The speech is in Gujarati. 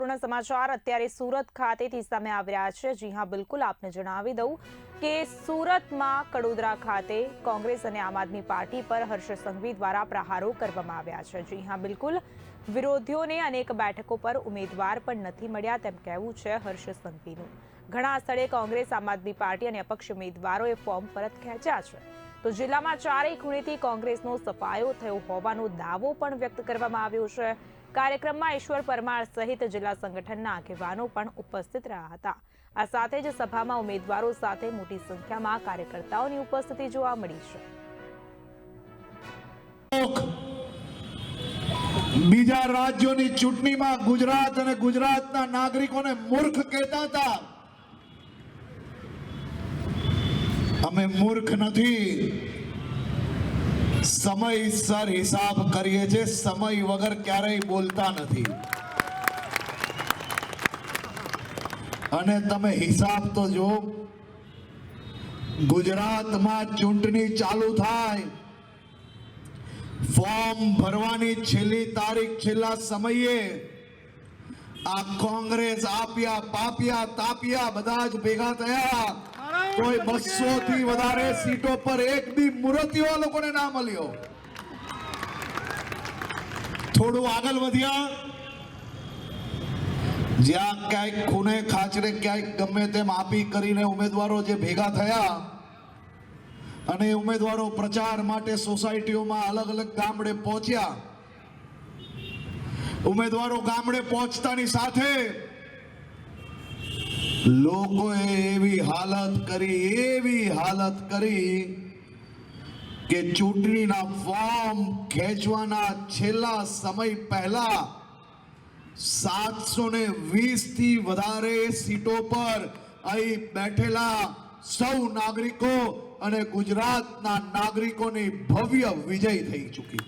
મહત્વપૂર્ણ સમાચાર અત્યારે સુરત ખાતેથી સામે આવી રહ્યા છે। જી હા, બિલકુલ આપને જણાવી દઉં કે સુરતમાં કડોદરા ખાતે કોંગ્રેસ અને આમ આદમી પાર્ટી પર હર્ષ સંઘવી દ્વારા પ્રહારો કરવામાં આવ્યા છે। જી હા, બિલકુલ વિરોધીઓને અનેક બેઠકો પર ઉમેદવાર પણ નથી મળ્યા તેમ કહેવું છે હર્ષ સંઘવીનું। ઘણા સ્થળે કોંગ્રેસ, આમ આદમી પાર્ટી અને અપક્ષ ઉમેદવારોએ ફોર્મ પરત ખેંચ્યા છે। તો જિલ્લામાં ચારેય ખૂણેથી કોંગ્રેસનો સફાયો થયો હોવાનો દાવો પણ વ્યક્ત કરવામાં આવ્યો છે। કાર્યક્રમમાં ઈશ્વર પરમાર સહિત જિલ્લા સંગઠનના આગેવાનો પણ ઉપસ્થિત રહ્યા હતા। આ સાથે જ સભામાં ઉમેદવારો સાથે મોટી સંખ્યામાં કાર્યકર્તાઓની ઉપસ્થિતિ જોવા મળી છે। બીજા રાજ્યોની ચૂંટણીમાં ગુજરાત અને ગુજરાતના નાગરિકોને મૂર્ખ કહેતા હતા। અમે મૂર્ખ નથી, સમયસર હિસાબ કરીએ છીએ, સમય વગર ક્યારેય બોલતા નથી। અને તમે હિસાબ તો જો, ગુજરાતમાં ચૂંટણી ચાલુ થાય, ફોર્મ ભરવાની છેલ્લી તારીખ, છેલ્લા સમયે આ કોંગ્રેસ આપ્યા પાપ્યા તાપ્યા બધા જ ભેગા થયા। કોઈ 200 થી વધારે સીટો પર એક બી મૂર્તિઓ લોકોને ના મળ્યો। થોડું આગળ વધ્યા, જ્યાં ક્યાંક ખૂણે ખાચરે ક્યાંક ગમે તેમ આપી કરીને ઉમેદવારો જે ભેગા થયા અને ઉમેદવારો પ્રચાર માટે સોસાયટીઓમાં અલગ અલગ ગામડે પહોંચ્યા। ઉમેદવારો ગામડે પહોંચતાની સાથે લોકોએ એવી હાલત કરી કે ચૂંટણીના ફોર્મ ખેંચવાના છેલ્લા સમય પહેલા 720 થી વધારે સીટો પર અહીં બેઠેલા સૌ નાગરિકો અને ગુજરાતના નાગરિકોની ભવ્ય વિજય થઈ ચૂકી।